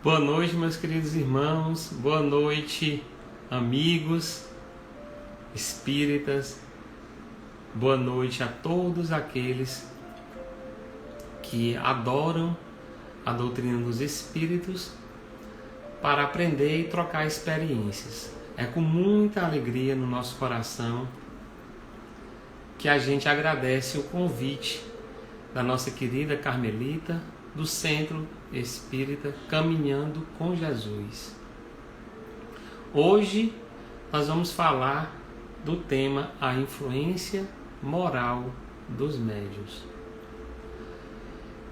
Boa noite, meus queridos irmãos, boa noite, amigos espíritas, boa noite a todos aqueles que adoram a doutrina dos espíritos para aprender e trocar experiências. É com muita alegria no nosso coração que a gente agradece o convite da nossa querida Carmelita, do Centro Espírita Caminhando com Jesus. Hoje nós vamos falar do tema a influência moral dos médiuns.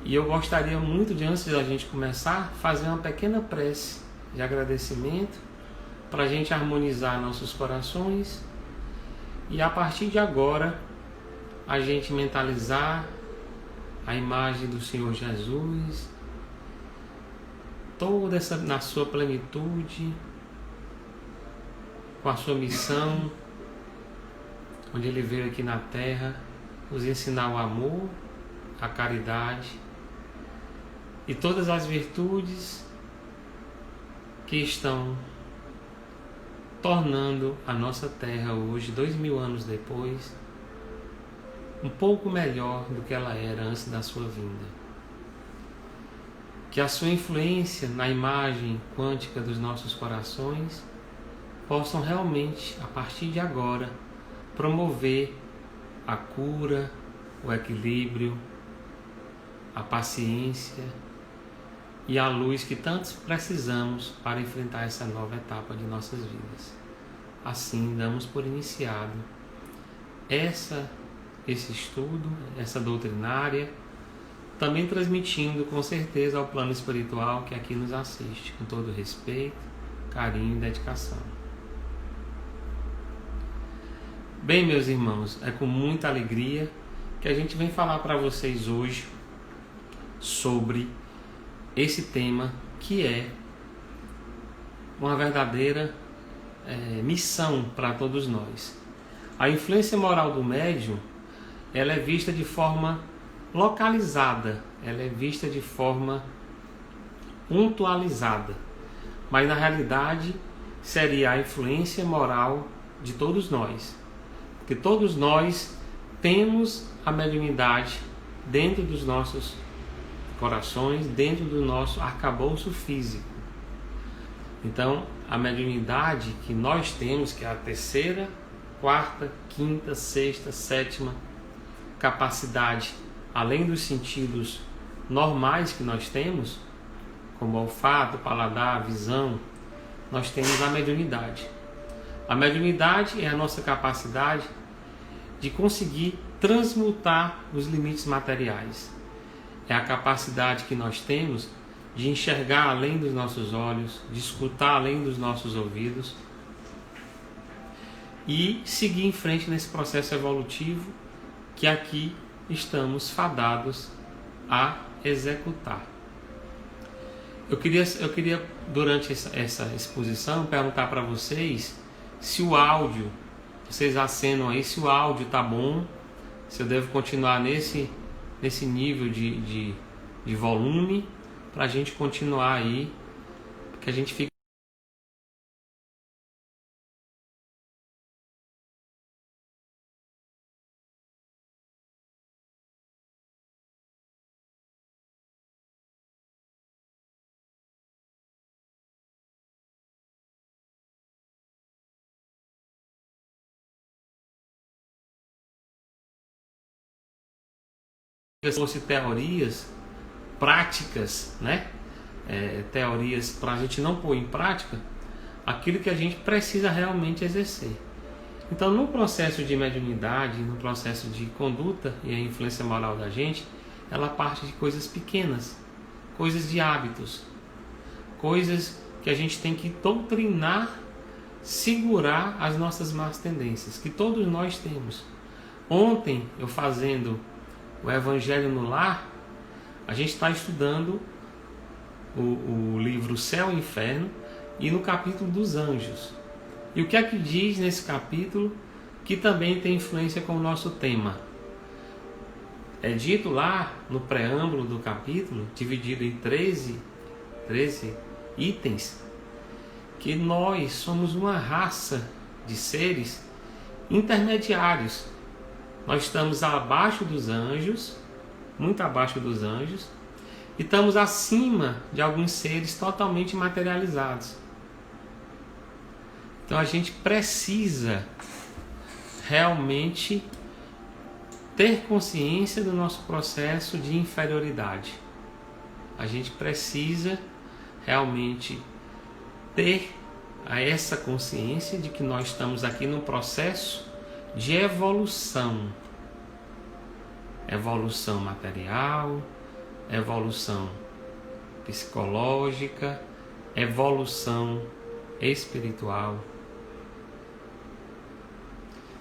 E eu gostaria muito de, antes da gente começar, fazer uma pequena prece de agradecimento para a gente harmonizar nossos corações e a partir de agora a gente mentalizar a imagem do Senhor Jesus, toda essa na sua plenitude, com a sua missão, onde Ele veio aqui na Terra nos ensinar o amor, a caridade e todas as virtudes que estão tornando a nossa Terra hoje, 2000 anos depois, um pouco melhor do que ela era antes da sua vinda. Que a sua influência na imagem quântica dos nossos corações possam realmente, a partir de agora, promover a cura, o equilíbrio, a paciência e a luz que tantos precisamos para enfrentar essa nova etapa de nossas vidas. Assim, damos por iniciado esse estudo, essa doutrinária, também transmitindo com certeza ao plano espiritual que aqui nos assiste, com todo respeito, carinho e dedicação. Bem, meus irmãos, é com muita alegria que a gente vem falar para vocês hoje sobre esse tema que é uma verdadeira missão para todos nós. A influência moral do médium, ela é vista de forma localizada, ela é vista de forma pontualizada, mas na realidade seria a influência moral de todos nós, porque todos nós temos a mediunidade dentro dos nossos corações, dentro do nosso arcabouço físico. Então, a mediunidade que nós temos, que é a terceira, quarta, quinta, sexta, sétima capacidade, além dos sentidos normais que nós temos, como olfato, paladar, visão, nós temos a mediunidade. A mediunidade é a nossa capacidade de conseguir transmutar os limites materiais. É a capacidade que nós temos de enxergar além dos nossos olhos, de escutar além dos nossos ouvidos e seguir em frente nesse processo evolutivo que aqui estamos fadados a executar. Eu queria durante essa exposição perguntar para vocês se o áudio, vocês acenam aí, se o áudio está bom, se eu devo continuar nesse nível de volume, para a gente continuar aí, que a gente fica se fosse teorias práticas, né? Teorias para a gente não pôr em prática aquilo que a gente precisa realmente exercer. Então, no processo de mediunidade, no processo de conduta e a influência moral da gente, ela parte de coisas pequenas, coisas de hábitos, coisas que a gente tem que doutrinar, segurar as nossas más tendências, que todos nós temos. Ontem, eu fazendo o Evangelho no Lar, a gente está estudando o livro Céu e Inferno e no capítulo dos anjos. E o que é que diz nesse capítulo que também tem influência com o nosso tema? É dito lá no preâmbulo do capítulo, dividido em 13 itens que nós somos uma raça de seres intermediários. Nós estamos abaixo dos anjos, muito abaixo dos anjos, e estamos acima de alguns seres totalmente materializados. Então a gente precisa realmente ter consciência do nosso processo de inferioridade. A gente precisa realmente ter essa consciência de que nós estamos aqui num processo de evolução. Evolução material, evolução psicológica, evolução espiritual.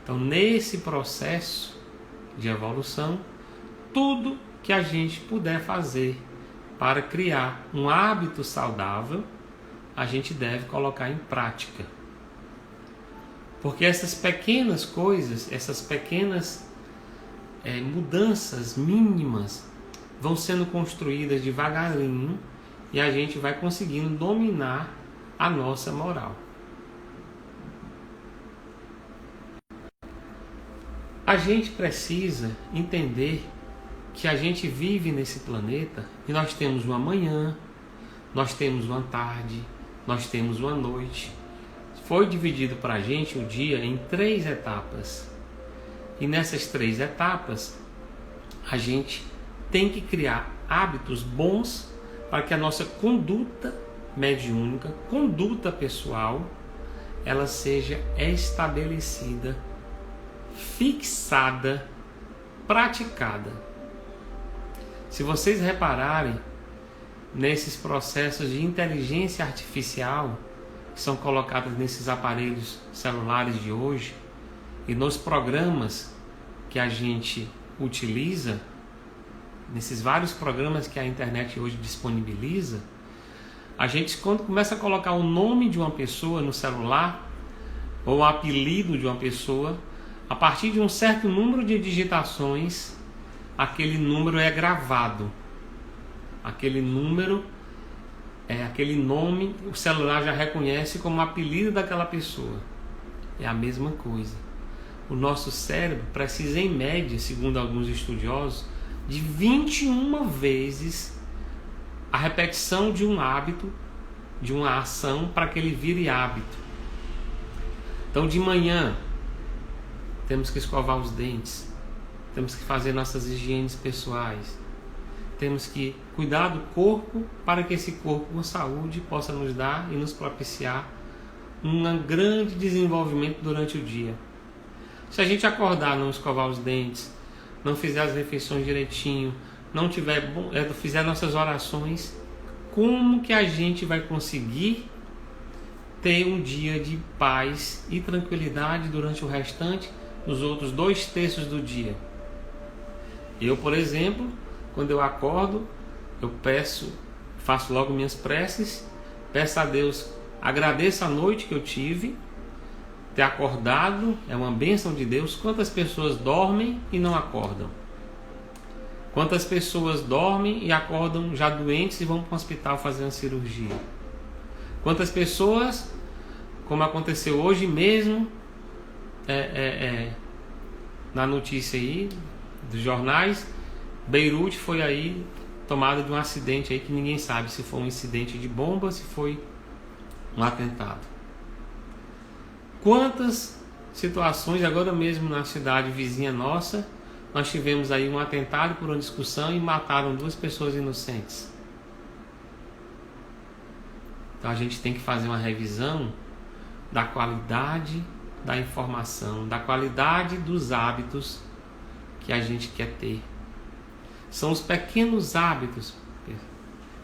Então, nesse processo de evolução, tudo que a gente puder fazer para criar um hábito saudável, a gente deve colocar em prática. Porque essas pequenas coisas, essas pequenas mudanças mínimas vão sendo construídas devagarinho e a gente vai conseguindo dominar a nossa moral. A gente precisa entender que a gente vive nesse planeta e nós temos uma manhã, nós temos uma tarde, nós temos uma noite. Foi dividido para a gente o dia em 3 etapas. E nessas 3 etapas, a gente tem que criar hábitos bons para que a nossa conduta mediúnica, conduta pessoal, ela seja estabelecida, fixada, praticada. Se vocês repararem nesses processos de inteligência artificial que são colocados nesses aparelhos celulares de hoje e nos programas que a gente utiliza, nesses vários programas que a internet hoje disponibiliza, a gente, quando começa a colocar o nome de uma pessoa no celular ou o apelido de uma pessoa, a partir de um certo número de digitações, aquele número é gravado. Aquele número, aquele nome, o celular já reconhece como apelido daquela pessoa. É a mesma coisa. O nosso cérebro precisa, em média, segundo alguns estudiosos, de 21 vezes a repetição de um hábito, de uma ação, para que ele vire hábito. Então, de manhã, temos que escovar os dentes, temos que fazer nossas higienes pessoais, temos que cuidar do corpo para que esse corpo com saúde possa nos dar e nos propiciar um grande desenvolvimento durante o dia. Se a gente acordar, não escovar os dentes, não fizer as refeições direitinho, não fizer nossas orações, como que a gente vai conseguir ter um dia de paz e tranquilidade durante o restante dos outros 2/3 do dia? Eu, por exemplo, quando eu acordo, eu faço logo minhas preces, peço a Deus, agradeço a noite que eu tive, ter acordado, é uma bênção de Deus. Quantas pessoas dormem e não acordam? Quantas pessoas dormem e acordam já doentes e vão para o hospital fazer uma cirurgia? Quantas pessoas, como aconteceu hoje mesmo, na notícia aí dos jornais, Beirute foi aí tomada de um acidente aí que ninguém sabe se foi um incidente de bomba, se foi um atentado. Quantas situações, agora mesmo na cidade vizinha nossa, nós tivemos aí um atentado por uma discussão e mataram 2 pessoas inocentes. Então a gente tem que fazer uma revisão da qualidade da informação, da qualidade dos hábitos que a gente quer ter. São os pequenos hábitos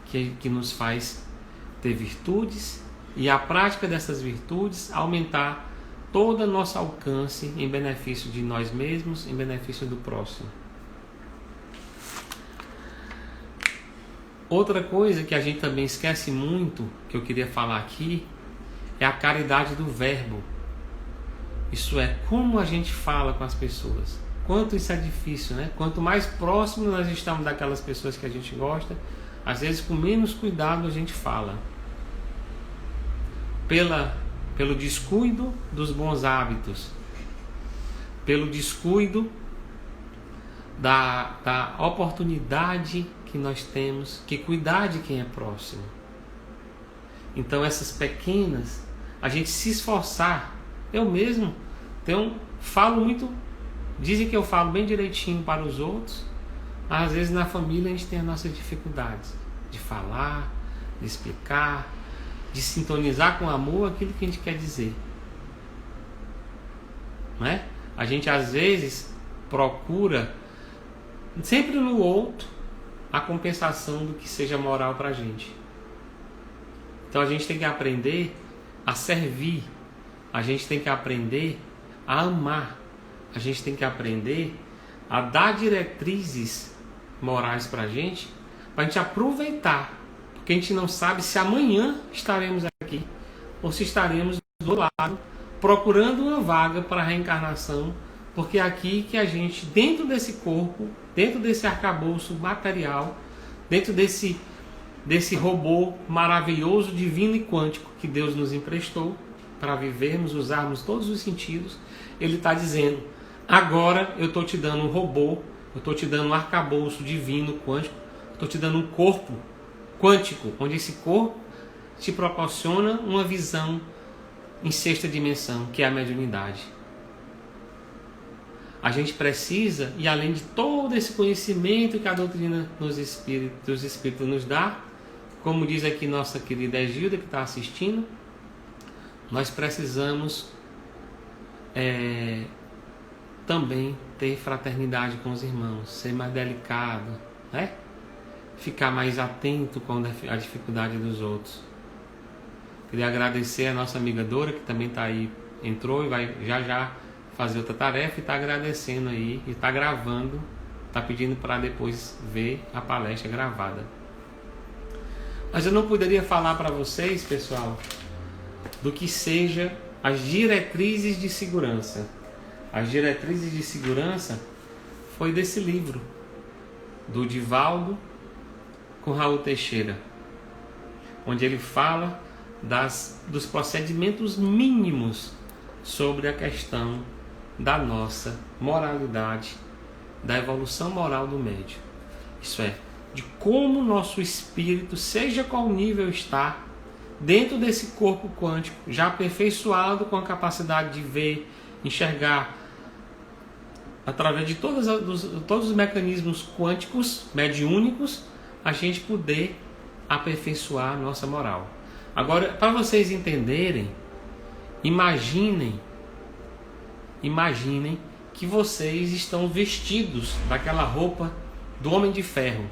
que nos faz ter virtudes e a prática dessas virtudes aumentar todo o nosso alcance em benefício de nós mesmos, em benefício do próximo. Outra coisa que a gente também esquece muito, que eu queria falar aqui, é a caridade do verbo. Isso é, como a gente fala com as pessoas. Quanto isso é difícil, né? Quanto mais próximo nós estamos daquelas pessoas que a gente gosta, às vezes com menos cuidado a gente fala. pelo descuido dos bons hábitos, pelo descuido da oportunidade que nós temos que cuidar de quem é próximo. Então essas pequenas, a gente se esforçar. Eu mesmo falo muito, dizem que eu falo bem direitinho para os outros, mas às vezes na família a gente tem as nossas dificuldades de falar, de explicar, de sintonizar com amor aquilo que a gente quer dizer, não é? A gente às vezes procura sempre no outro a compensação do que seja moral para a gente. Então a gente tem que aprender a servir, a gente tem que aprender a amar, a gente tem que aprender a dar diretrizes morais para a gente aproveitar, porque a gente não sabe se amanhã estaremos aqui ou se estaremos do outro lado procurando uma vaga para a reencarnação, porque é aqui que a gente, dentro desse corpo, dentro desse arcabouço material, dentro desse robô maravilhoso, divino e quântico que Deus nos emprestou para vivermos, usarmos todos os sentidos, Ele está dizendo: agora eu estou te dando um robô, eu estou te dando um arcabouço divino, quântico, estou te dando um corpo quântico, onde esse corpo te proporciona uma visão em sexta dimensão, que é a mediunidade. A gente precisa, e além de todo esse conhecimento que a doutrina dos Espíritos nos dá, como diz aqui nossa querida Egilda que está assistindo, nós precisamos também ter fraternidade com os irmãos, ser mais delicado, né? Ficar mais atento com a dificuldade dos outros. Queria agradecer a nossa amiga Dora, que também está aí, entrou e vai já fazer outra tarefa e está agradecendo aí, e está gravando, está pedindo para depois ver a palestra gravada. Mas eu não poderia falar para vocês, pessoal, do que seja as diretrizes de segurança. As diretrizes de segurança foi desse livro, do Divaldo com Raul Teixeira, onde ele fala dos procedimentos mínimos sobre a questão da nossa moralidade, da evolução moral do médium. Isso é, de como o nosso espírito, seja qual nível está, dentro desse corpo quântico, já aperfeiçoado com a capacidade de ver, enxergar, através de todos os mecanismos quânticos, mediúnicos, a gente poder aperfeiçoar a nossa moral. Agora, para vocês entenderem, imaginem que vocês estão vestidos daquela roupa do Homem de Ferro,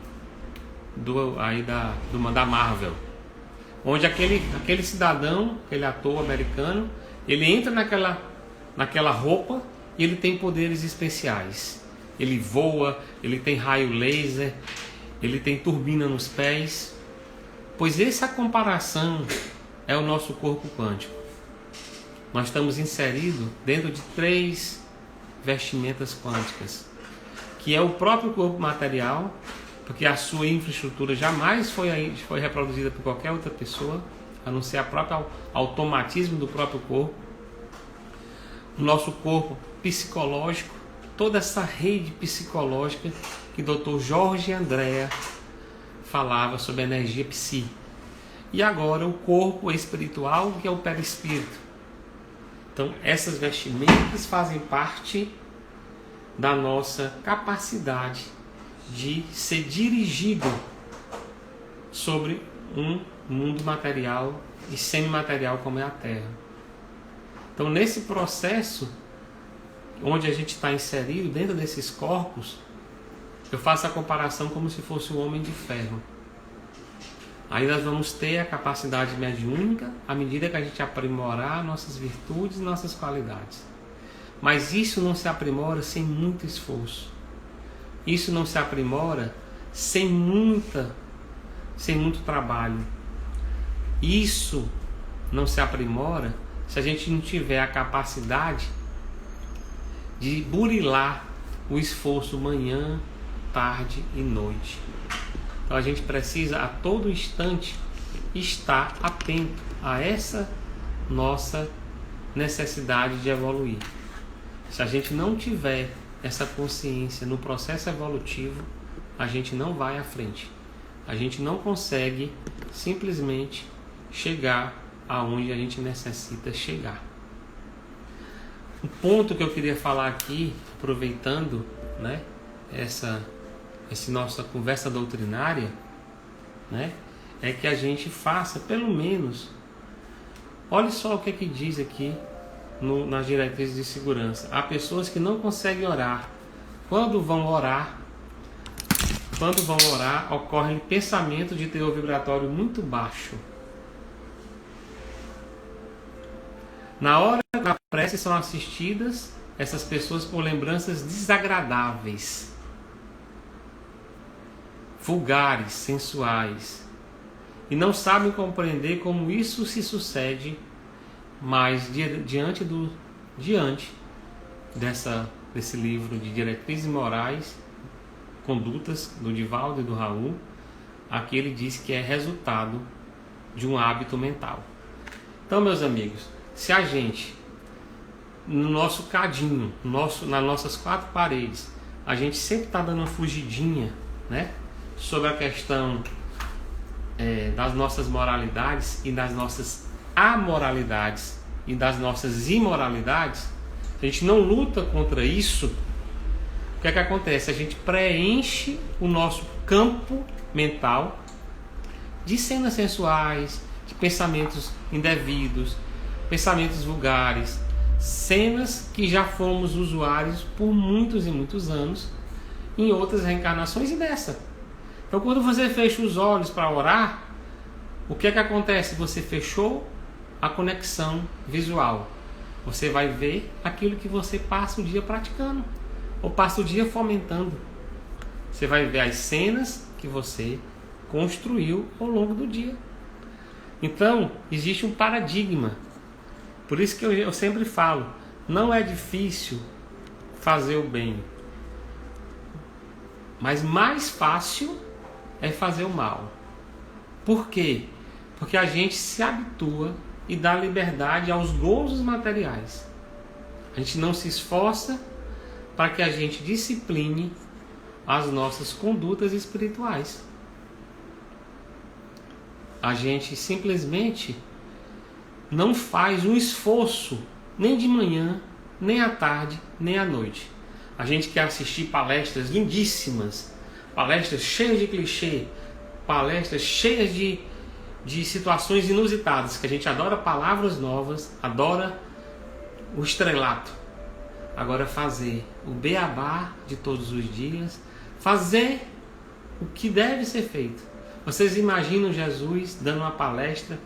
da Marvel, onde aquele cidadão, aquele ator americano, ele entra naquela roupa e ele tem poderes especiais. Ele voa, ele tem raio laser, ele tem turbina nos pés. Pois essa comparação é o nosso corpo quântico. Nós estamos inseridos dentro de 3 vestimentas quânticas, que é o próprio corpo material, porque a sua infraestrutura jamais foi reproduzida por qualquer outra pessoa, a não ser a própria automatismo do próprio corpo. O nosso corpo psicológico, toda essa rede psicológica que o Dr. Jorge Andréa falava sobre a energia psi. E agora o corpo espiritual, que é o perispírito. Então essas vestimentas fazem parte da nossa capacidade de ser dirigido sobre um mundo material e semimaterial como é a Terra. Então nesse processo onde a gente está inserido dentro desses corpos, eu faço a comparação como se fosse o Homem de Ferro. Aí nós vamos ter a capacidade mediúnica à medida que a gente aprimorar nossas virtudes e nossas qualidades. Mas isso não se aprimora sem muito esforço. Isso não se aprimora sem muito trabalho. Isso não se aprimora se a gente não tiver a capacidade de burilar o esforço manhã, tarde e noite. Então a gente precisa a todo instante estar atento a essa nossa necessidade de evoluir. Se a gente não tiver essa consciência no processo evolutivo, a gente não vai à frente. A gente não consegue simplesmente chegar aonde a gente necessita chegar. O ponto que eu queria falar aqui, aproveitando, né, essa nossa conversa doutrinária, né, é que a gente faça pelo menos, olha só o que é que diz aqui nas diretrizes de segurança. Há pessoas que não conseguem orar. Quando vão orar, ocorrem pensamentos de teor vibratório muito baixo. Na hora da prece são assistidas essas pessoas por lembranças desagradáveis, vulgares, sensuais, e não sabem compreender como isso se sucede, mas diante desse livro de Diretrizes Morais, Condutas, do Divaldo e do Raul, aqui ele diz que é resultado de um hábito mental. Então, meus amigos, se a gente, no nosso cadinho, nas nossas quatro paredes, a gente sempre está dando uma fugidinha, né, sobre a questão das nossas moralidades e das nossas amoralidades e das nossas imoralidades, a gente não luta contra isso, o que é que acontece? A gente preenche o nosso campo mental de cenas sensuais, de pensamentos indevidos, pensamentos vulgares, cenas que já fomos usuários por muitos e muitos anos em outras reencarnações e dessa. Então, quando você fecha os olhos para orar, o que é que acontece? Você fechou a conexão visual. Você vai ver aquilo que você passa o dia praticando, ou passa o dia fomentando. Você vai ver as cenas que você construiu ao longo do dia. Então, existe um paradigma. Por isso que eu sempre falo, não é difícil fazer o bem, mas mais fácil é fazer o mal. Por quê? Porque a gente se habitua e dá liberdade aos gozos materiais. A gente não se esforça para que a gente discipline as nossas condutas espirituais. A gente simplesmente não faz um esforço, nem de manhã, nem à tarde, nem à noite. A gente quer assistir palestras lindíssimas, palestras cheias de clichê, palestras cheias de situações inusitadas, que a gente adora palavras novas, adora o estrelato. Agora fazer o beabá de todos os dias, fazer o que deve ser feito. Vocês imaginam Jesus dando uma palestra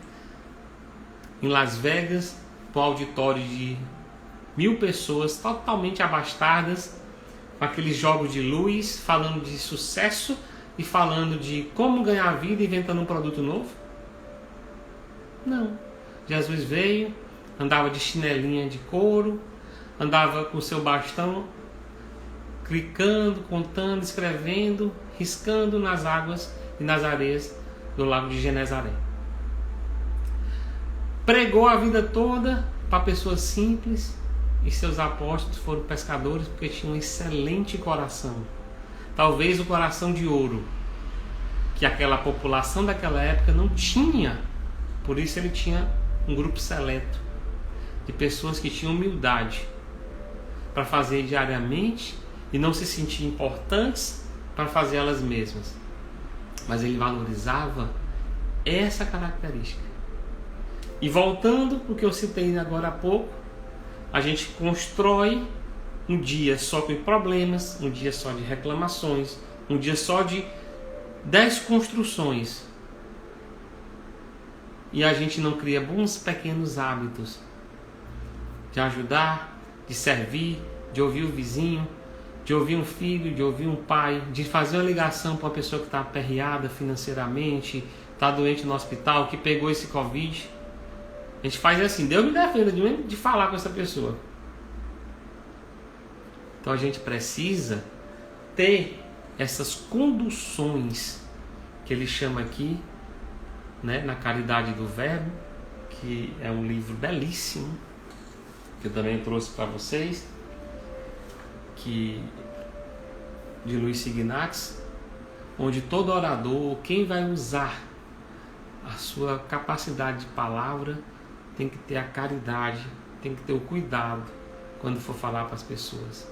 em Las Vegas, para um auditório de 1000 pessoas totalmente abastadas, com aqueles jogos de luz, falando de sucesso e falando de como ganhar a vida inventando um produto novo? Não. Jesus veio, andava de chinelinha de couro, andava com seu bastão, clicando, contando, escrevendo, riscando nas águas e nas areias do lago de Genezaré. Pregou a vida toda para pessoas simples, e seus apóstolos foram pescadores porque tinham um excelente coração. Talvez o coração de ouro que aquela população daquela época não tinha. Por isso ele tinha um grupo seleto de pessoas que tinham humildade para fazer diariamente e não se sentir importantes para fazer elas mesmas. Mas ele valorizava essa característica. E voltando para o que eu citei agora há pouco, a gente constrói um dia só com problemas, um dia só de reclamações, um dia só de desconstruções. E a gente não cria bons pequenos hábitos de ajudar, de servir, de ouvir o vizinho, de ouvir um filho, de ouvir um pai, de fazer uma ligação para uma pessoa que está aperreada financeiramente, está doente no hospital, que pegou esse Covid. A gente faz assim, Deus me defenda de falar com essa pessoa. Então a gente precisa ter essas conduções que ele chama aqui, né, na caridade do verbo, que é um livro belíssimo, que eu também trouxe para vocês, que de Luiz Ignatz, onde todo orador, quem vai usar a sua capacidade de palavra, tem que ter a caridade, tem que ter o cuidado quando for falar para as pessoas.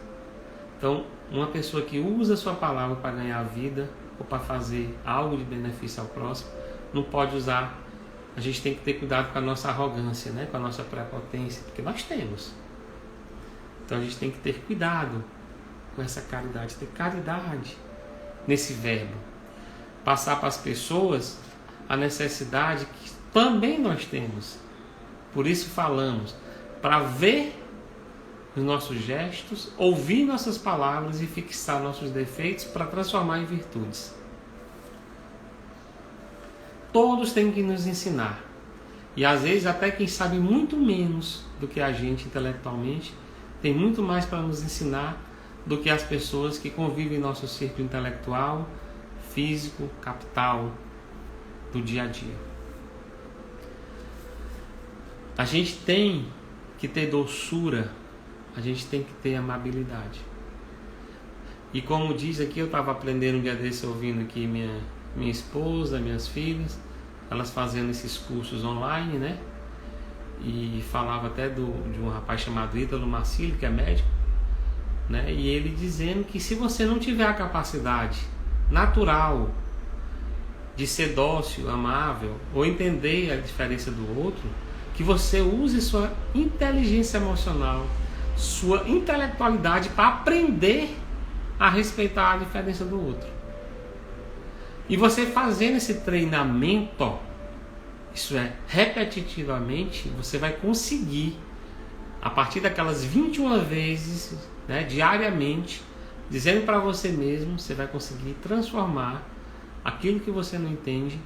Então, uma pessoa que usa a sua palavra para ganhar vida ou para fazer algo de benefício ao próximo, não pode usar. A gente tem que ter cuidado com a nossa arrogância, né? Com a nossa prepotência, porque nós temos. Então a gente tem que ter cuidado com essa caridade, ter caridade nesse verbo. Passar para as pessoas a necessidade que também nós temos. Por isso falamos, para ver os nossos gestos, ouvir nossas palavras e fixar nossos defeitos para transformar em virtudes. Todos têm que nos ensinar. E às vezes até quem sabe muito menos do que a gente intelectualmente, tem muito mais para nos ensinar do que as pessoas que convivem em nosso círculo intelectual, físico, capital, do dia a dia. A gente tem que ter doçura, a gente tem que ter amabilidade. E como diz aqui, eu estava aprendendo um dia desse, ouvindo aqui minha esposa, minhas filhas, elas fazendo esses cursos online, né? E falava até de um rapaz chamado Ítalo Marcílio, que é médico, né? E ele dizendo que se você não tiver a capacidade natural de ser dócil, amável, ou entender a diferença do outro, que você use sua inteligência emocional, sua intelectualidade para aprender a respeitar a diferença do outro. E você fazendo esse treinamento, isso é, repetitivamente, você vai conseguir, a partir daquelas 21 vezes, né, diariamente, dizendo para você mesmo, você vai conseguir transformar aquilo que você não entende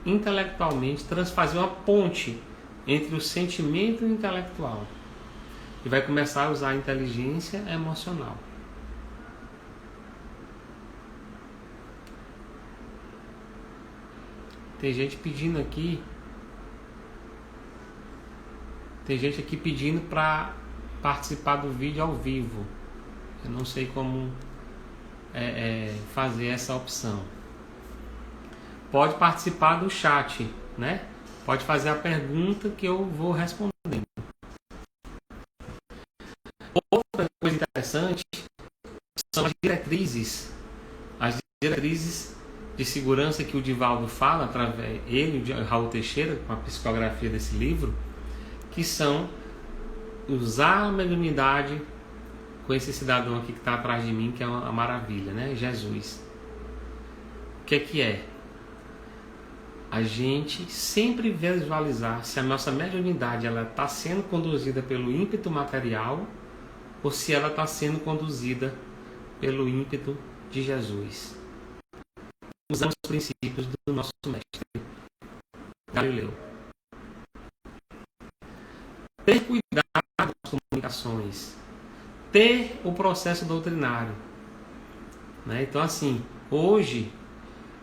intelectualmente, fazer uma ponte entre o sentimento e o intelectual. E vai começar a usar a inteligência emocional. Tem gente pedindo aqui. Tem gente aqui pedindo para participar do vídeo ao vivo. Eu não sei como fazer essa opção. Pode participar do chat, né? Pode fazer a pergunta que eu vou respondendo. Outra coisa interessante são as diretrizes. As diretrizes de segurança que o Divaldo fala, através ele, o Raul Teixeira, com a psicografia desse livro, que são usar a mediunidade com esse cidadão aqui que está atrás de mim, que é uma maravilha, né? Jesus. O que é? A gente sempre visualizar se a nossa mediunidade ela está sendo conduzida pelo ímpeto material ou se ela está sendo conduzida pelo ímpeto de Jesus. Usando os princípios do nosso mestre Galileu. Ter cuidado com as comunicações. Ter o processo doutrinário. Né? Então, assim, hoje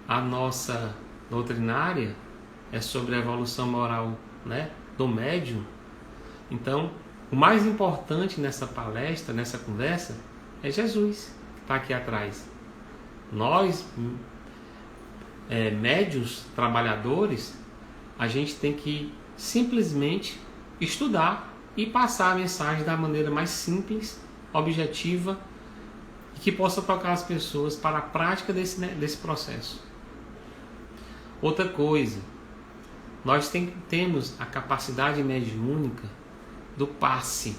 a nossa doutrinária é sobre a evolução moral, né, do médium. Então, o mais importante nessa palestra, nessa conversa, é Jesus, que está aqui atrás. Nós, médiuns, trabalhadores, a gente tem que simplesmente estudar e passar a mensagem da maneira mais simples, objetiva e que possa tocar as pessoas para a prática desse processo. Outra coisa, nós temos a capacidade mediúnica do passe.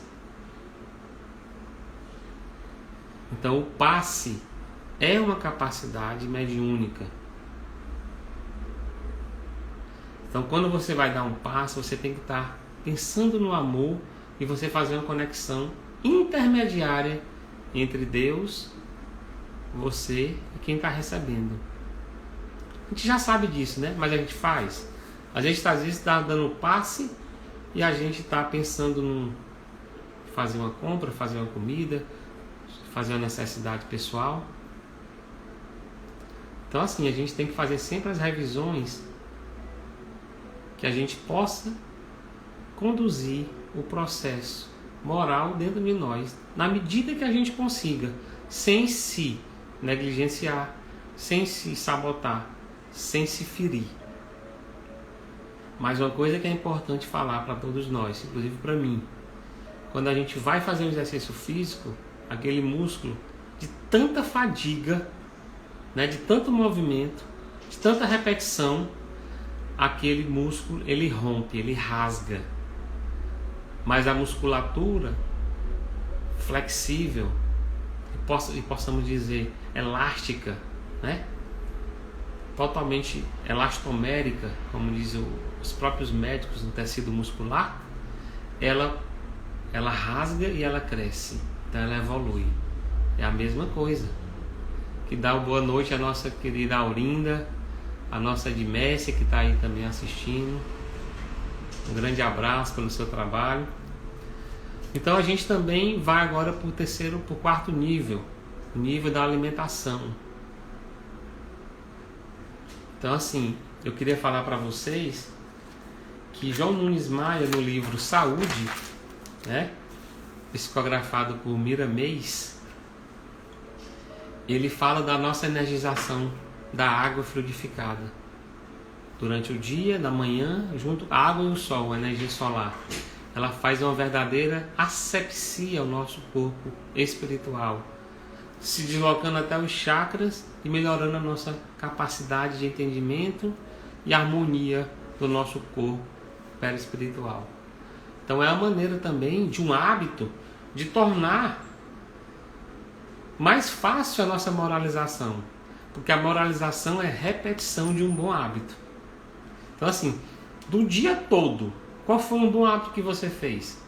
Então, o passe é uma capacidade mediúnica. Então, quando você vai dar um passe, você tem que estar pensando no amor e você fazer uma conexão intermediária entre Deus, você e quem está recebendo. A gente já sabe disso, né? Mas a gente faz. A gente às vezes está dando passe e a gente está pensando em fazer uma compra, fazer uma comida, fazer uma necessidade pessoal. Então, assim, a gente tem que fazer sempre as revisões que a gente possa conduzir o processo moral dentro de nós, na medida que a gente consiga, sem se negligenciar, sem se sabotar, sem se ferir. Mas uma coisa que é importante falar para todos nós, inclusive para mim, quando a gente vai fazer um exercício físico, aquele músculo, de tanta fadiga, né, de tanto movimento, de tanta repetição, aquele músculo ele rompe, ele rasga. Mas a musculatura flexível, e possamos dizer elástica, né, totalmente elastomérica, como dizem os próprios médicos no tecido muscular, ela rasga e ela cresce, então ela evolui. É a mesma coisa. Que dá uma boa noite à nossa querida Aurinda, a nossa Edmécia, que está aí também assistindo. Um grande abraço pelo seu trabalho. Então a gente também vai agora para o quarto nível, o nível da alimentação. Então assim, eu queria falar para vocês que João Nunes Maia, no livro Saúde, né, psicografado por Mira Meis, ele fala da nossa energização da água fluidificada durante o dia, da manhã, junto à água e o sol, a energia solar. Ela faz uma verdadeira asepsia ao nosso corpo espiritual, se deslocando até os chakras e melhorando a nossa capacidade de entendimento e harmonia do nosso corpo perispiritual. Então é a maneira também de um hábito de tornar mais fácil a nossa moralização, porque a moralização é repetição de um bom hábito. Então assim, do dia todo, qual foi um bom hábito que você fez?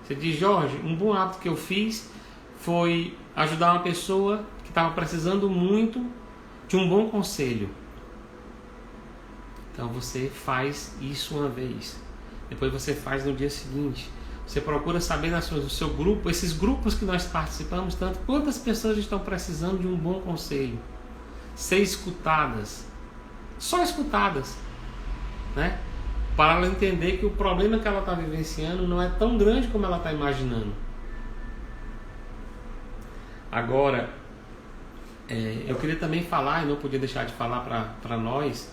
Você diz: Jorge, um bom hábito que eu fiz foi ajudar uma pessoa que estava precisando muito de um bom conselho. Então você faz isso uma vez, depois você faz no dia seguinte. Você procura saber do seu grupo, esses grupos que nós participamos tanto, quantas pessoas estão precisando de um bom conselho, ser escutadas, só escutadas, né? Para ela entender que o problema que ela está vivenciando não é tão grande como ela está imaginando. Agora, eu queria também falar, e não podia deixar de falar para nós,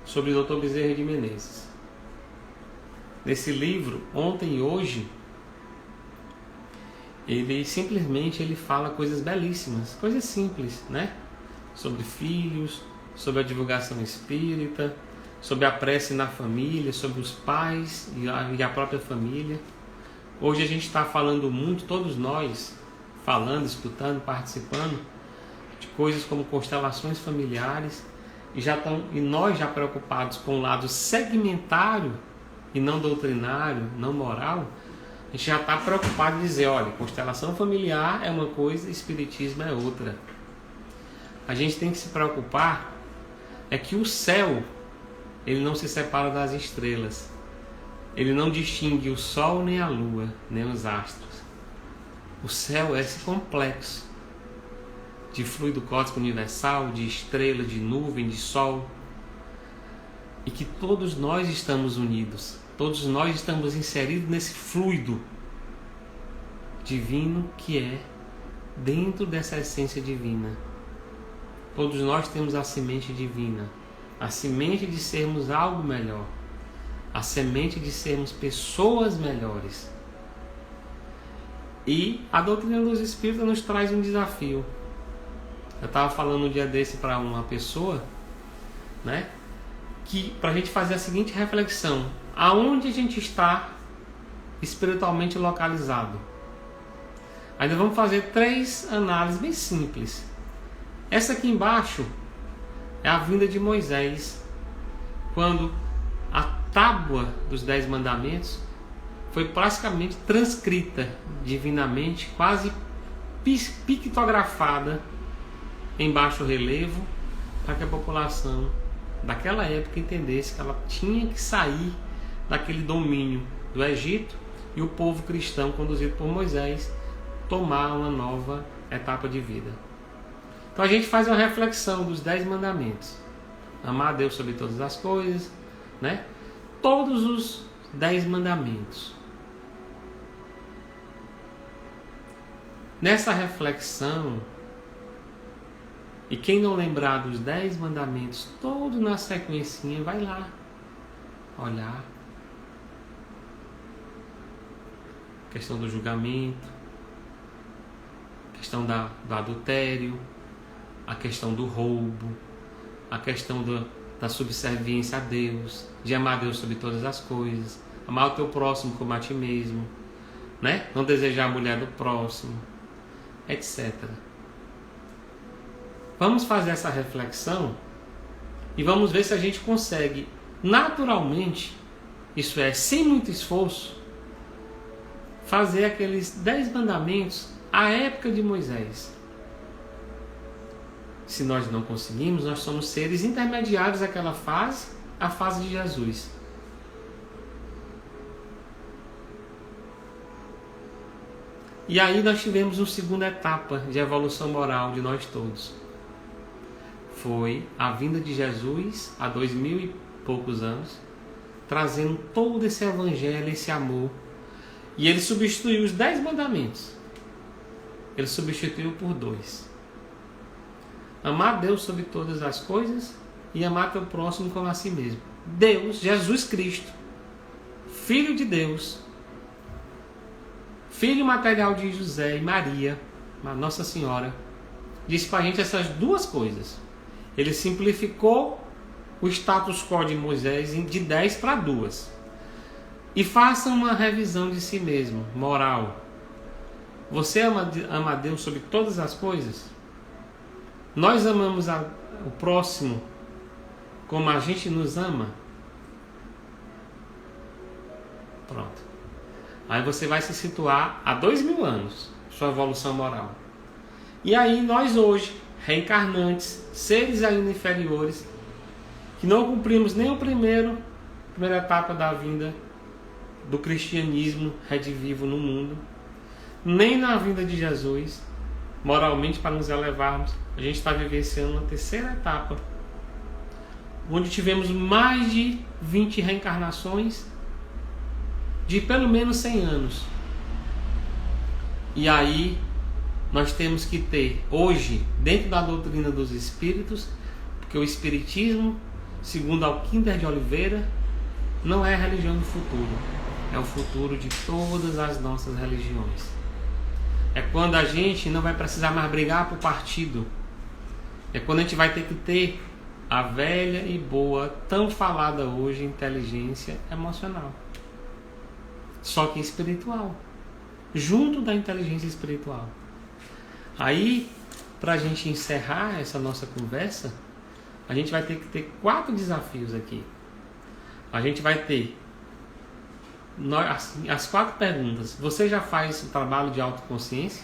sobre o Dr. Bezerra de Menezes. Nesse livro, Ontem e Hoje, ele simplesmente fala coisas belíssimas, coisas simples, né? Sobre filhos, sobre a divulgação espírita, sobre a prece na família, sobre os pais e a própria família. Hoje a gente está falando muito, todos nós, falando, escutando, participando de coisas como constelações familiares, e nós já preocupados com o lado segmentário e não doutrinário, não moral, a gente já está preocupado em dizer: olha, constelação familiar é uma coisa, espiritismo é outra. A gente tem que se preocupar que o céu, ele não se separa das estrelas, ele não distingue o sol nem a lua, nem os astros. O céu é esse complexo de fluido cósmico universal, de estrela, de nuvem, de sol, e que todos nós estamos unidos, todos nós estamos inseridos nesse fluido divino que é dentro dessa essência divina. Todos nós temos a semente divina, a semente de sermos algo melhor, a semente de sermos pessoas melhores. E a doutrina dos espíritos nos traz um desafio. Eu estava falando um dia desse para uma pessoa, né, que para a gente fazer a seguinte reflexão: aonde a gente está espiritualmente localizado? Ainda vamos fazer 3 análises bem simples. Essa aqui embaixo é a vinda de Moisés, quando a tábua dos 10 mandamentos foi praticamente transcrita divinamente, quase pictografada em baixo relevo, para que a população daquela época entendesse que ela tinha que sair daquele domínio do Egito e o povo cristão, conduzido por Moisés, tomar uma nova etapa de vida. Então a gente faz uma reflexão dos 10 mandamentos: amar a Deus sobre todas as coisas, né? Todos 10 mandamentos. Nessa reflexão, e quem não lembrar dos 10 mandamentos, todo na sequencinha, vai lá olhar. A questão do julgamento, a questão do adultério, a questão do roubo, a questão da subserviência a Deus, de amar a Deus sobre todas as coisas, amar o teu próximo como a ti mesmo, né? Não desejar a mulher do próximo, etc. Vamos fazer essa reflexão e vamos ver se a gente consegue naturalmente, isso é, sem muito esforço, fazer aqueles 10 mandamentos à época de Moisés. Se nós não conseguimos, nós somos seres intermediários daquela fase, a fase de Jesus. E aí nós tivemos uma segunda etapa de evolução moral de nós todos. Foi a vinda de Jesus há 2000 e poucos anos, trazendo todo esse evangelho, esse amor. E ele substituiu os 10 mandamentos. Ele substituiu por 2. Amar Deus sobre todas as coisas e amar teu próximo como a si mesmo. Deus, Jesus Cristo, Filho de Deus, filho material de José e Maria, Nossa Senhora, disse para a gente essas duas coisas. Ele simplificou o status quo de Moisés de 10 para 2. E faça uma revisão de si mesmo, moral. Você ama a Deus sobre todas as coisas? Nós amamos o próximo como a gente nos ama? Pronto. Aí você vai se situar há 2000 anos, sua evolução moral. E aí nós hoje, reencarnantes, seres ainda inferiores, que não cumprimos nem a primeira etapa da vinda do cristianismo redivivo no mundo, nem na vinda de Jesus, moralmente para nos elevarmos, a gente está vivenciando uma terceira etapa, onde tivemos mais de 20 reencarnações de pelo menos 100 anos. E aí nós temos que ter hoje, dentro da doutrina dos espíritos, porque o espiritismo, segundo Alquinder de Oliveira, não é a religião do futuro, é o futuro de todas as nossas religiões. É quando a gente não vai precisar mais brigar por partido. É quando a gente vai ter que ter a velha e boa, tão falada hoje, inteligência emocional. Só que espiritual. Junto da inteligência espiritual. Aí, para a gente encerrar essa nossa conversa, a gente vai ter que ter 4 desafios aqui. A gente vai ter as 4 perguntas. Você já faz o trabalho de autoconsciência?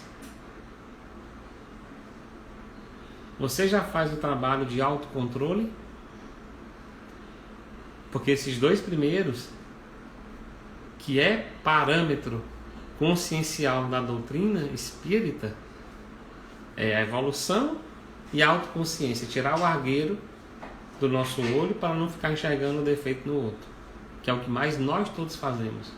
Você já faz o trabalho de autocontrole? Porque esses 2 primeiros, que é parâmetro consciencial da doutrina espírita, é a evolução e a autoconsciência. Tirar o argueiro do nosso olho para não ficar enxergando o defeito no outro, que é o que mais nós todos fazemos.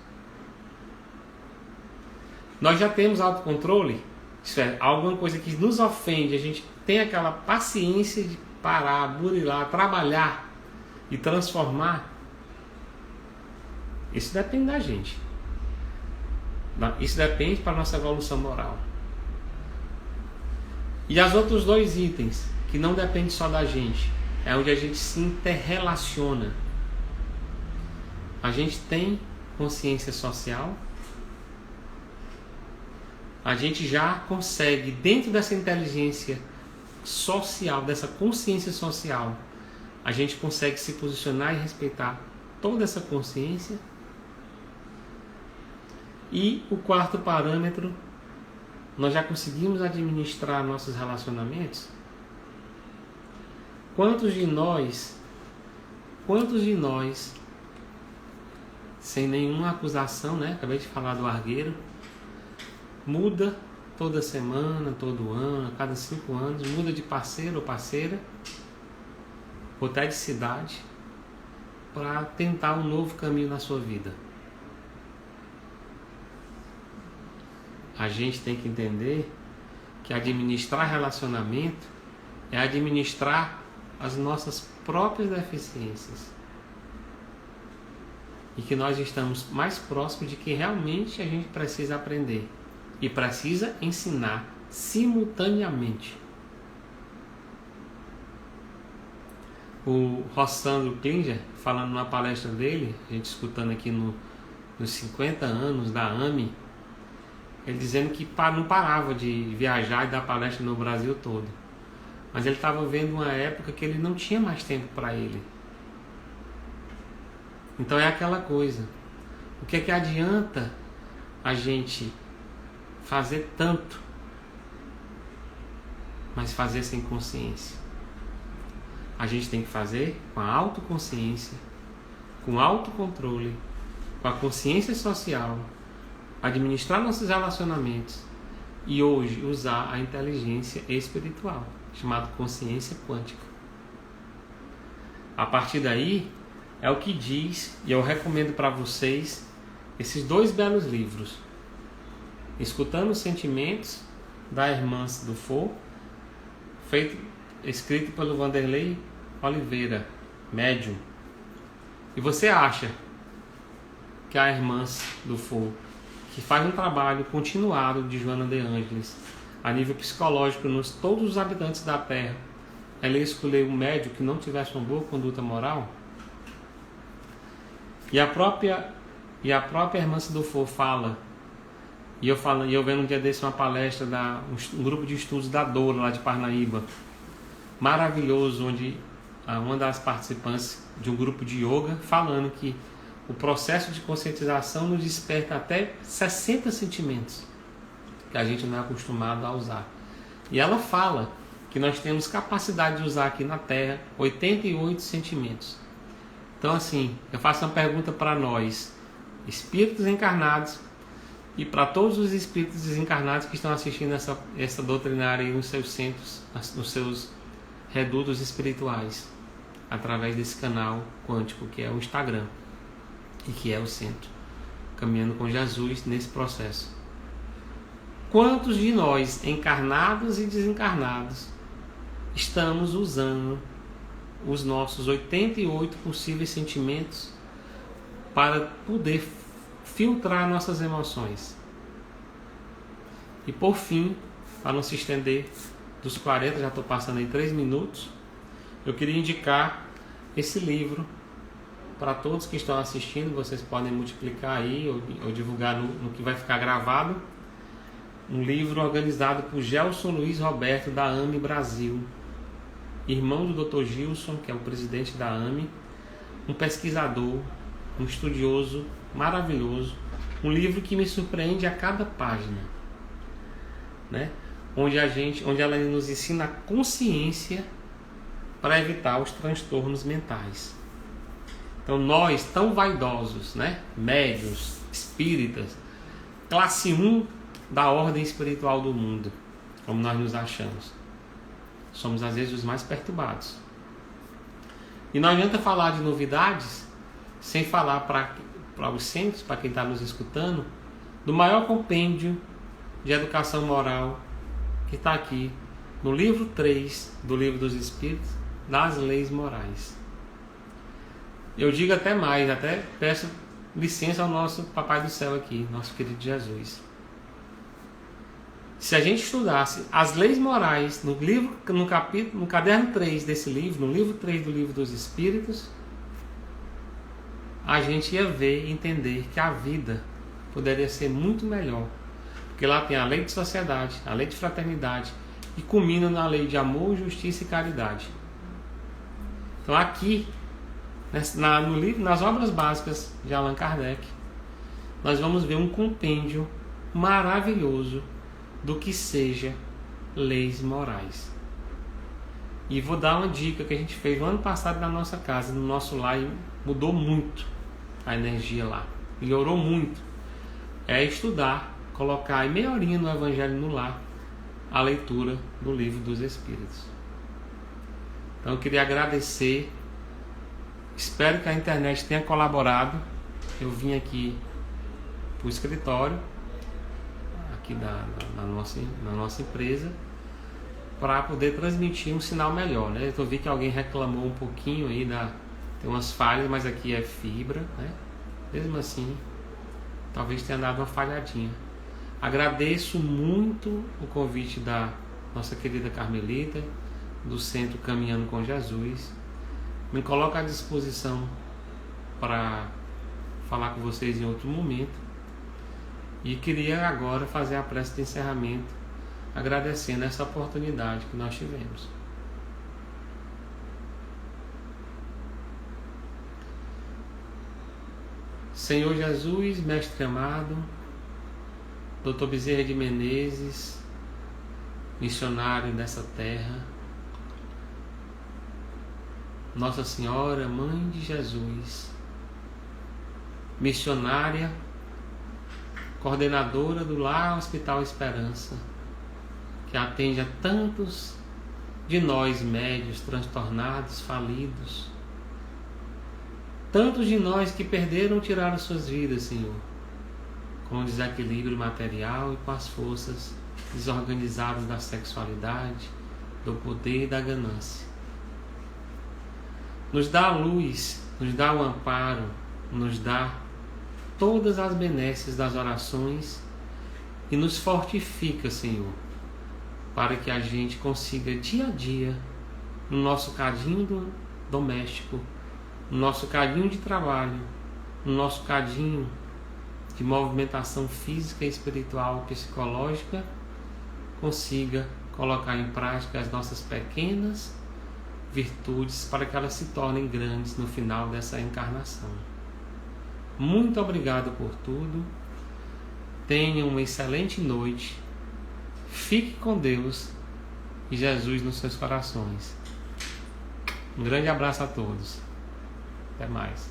Nós já temos autocontrole, isso é, alguma coisa que nos ofende, a gente tem aquela paciência de parar, burilar, trabalhar e transformar. Isso depende da gente. Isso depende para a nossa evolução moral. E os outros 2 itens, que não dependem só da gente, é onde a gente se interrelaciona. A gente tem consciência social. A gente já consegue, dentro dessa inteligência social, dessa consciência social, a gente consegue se posicionar e respeitar toda essa consciência. E o 4º parâmetro, nós já conseguimos administrar nossos relacionamentos? Quantos de nós, sem nenhuma acusação, né? Acabei de falar do argueiro, muda toda semana, todo ano, a cada 5 anos, muda de parceiro ou parceira, ou até de cidade, para tentar um novo caminho na sua vida? a gente tem que entender que administrar relacionamento é administrar as nossas próprias deficiências. E que nós estamos mais próximos de que realmente a gente precisa aprender e precisa ensinar simultaneamente. O Rossandro Klinger, falando numa palestra dele, a gente escutando aqui nos 50 anos da AME, ele dizendo que não parava de viajar e dar palestra no Brasil todo. Mas ele estava vendo uma época que ele não tinha mais tempo para ele. Então é aquela coisa. O que é que adianta a gente fazer tanto, mas fazer sem consciência? A gente tem que fazer com a autoconsciência, com autocontrole, com a consciência social, administrar nossos relacionamentos e hoje usar a inteligência espiritual, chamada consciência quântica. A partir daí, é o que diz, e eu recomendo para vocês esses 2 belos livros: Escutando os Sentimentos, da Hermance Dufour, escrito pelo Vanderlei Oliveira, médium. E você acha que a Hermance Dufour, que faz um trabalho continuado de Joana de Ângeles a nível psicológico nos todos os habitantes da Terra, ela escolheu um médium que não tivesse uma boa conduta moral? E a própria Hermance Dufour fala, e eu vendo um dia desse uma palestra um grupo de estudos da Dora, lá de Parnaíba, maravilhoso, onde uma das participantes de um grupo de yoga falando que o processo de conscientização nos desperta até 60 sentimentos que a gente não é acostumado a usar. E ela fala que nós temos capacidade de usar aqui na Terra 88 sentimentos. Então, assim, eu faço uma pergunta para nós, espíritos encarnados, e para todos os espíritos desencarnados que estão assistindo essa doutrinária aí nos seus centros, nos seus redutos espirituais, através desse canal quântico que é o Instagram e que é o centro, caminhando com Jesus nesse processo. Quantos de nós, encarnados e desencarnados, estamos usando os nossos 88 possíveis sentimentos para poder filtrar nossas emoções? E por fim, para não se estender dos 40, já estou passando aí 3 minutos, eu queria indicar esse livro para todos que estão assistindo. Vocês podem multiplicar aí ou divulgar no que vai ficar gravado. Um livro organizado por Gelson Luiz Roberto, da AME Brasil, irmão do Dr. Gilson, que é o presidente da AME, um pesquisador, um estudioso maravilhoso, um livro que me surpreende a cada página, né? Onde ela nos ensina a consciência para evitar os transtornos mentais. Então nós, tão vaidosos, né? Médiuns, espíritas, classe 1 da ordem espiritual do mundo, como nós nos achamos, somos às vezes os mais perturbados. E não adianta falar de novidades sem falar para os centros, para quem está nos escutando, do maior compêndio de educação moral que está aqui no livro 3 do Livro dos Espíritos, das Leis Morais. Eu digo até mais, até peço licença ao nosso Papai do Céu aqui, nosso querido Jesus. Se a gente estudasse as leis morais no caderno 3 desse livro, no livro 3 do Livro dos Espíritos, a gente ia ver e entender que a vida poderia ser muito melhor. Porque lá tem a lei de sociedade, a lei de fraternidade, e culmina na lei de amor, justiça e caridade. Então aqui, no livro, nas obras básicas de Allan Kardec, nós vamos ver um compêndio maravilhoso do que seja leis morais. E vou dar uma dica que a gente fez no ano passado na nossa casa, no nosso lar, e mudou muito a energia lá, melhorou muito. É estudar, colocar em meia horinha no Evangelho no Lar a leitura do Livro dos Espíritos. Então eu queria agradecer, espero que a internet tenha colaborado. Eu vim aqui para o escritório, aqui na nossa empresa, para poder transmitir um sinal melhor, né? Eu vi que alguém reclamou um pouquinho aí, tem umas falhas, mas aqui é fibra, né? Mesmo assim, talvez tenha dado uma falhadinha. Agradeço muito o convite da nossa querida Carmelita, do Centro Caminhando com Jesus. Me coloco à disposição para falar com vocês em outro momento. E queria agora fazer a prece de encerramento, agradecendo essa oportunidade que nós tivemos. Senhor Jesus, Mestre amado, Dr. Bezerra de Menezes, missionário dessa terra, Nossa Senhora, Mãe de Jesus, missionária, coordenadora do Lar Hospital Esperança, que atende a tantos de nós médios, transtornados, falidos, tantos de nós que perderam ou tiraram suas vidas, Senhor, com o desequilíbrio material e com as forças desorganizadas da sexualidade, do poder e da ganância. Nos dá a luz, nos dá o amparo, nos dá todas as benesses das orações e nos fortifica, Senhor, para que a gente consiga dia a dia, no nosso cadinho doméstico, no nosso cadinho de trabalho, no nosso cadinho de movimentação física, espiritual, psicológica, consiga colocar em prática as nossas pequenas virtudes para que elas se tornem grandes no final dessa encarnação. Muito obrigado por tudo. Tenham uma excelente noite. Fique com Deus e Jesus nos seus corações. Um grande abraço a todos. Até mais.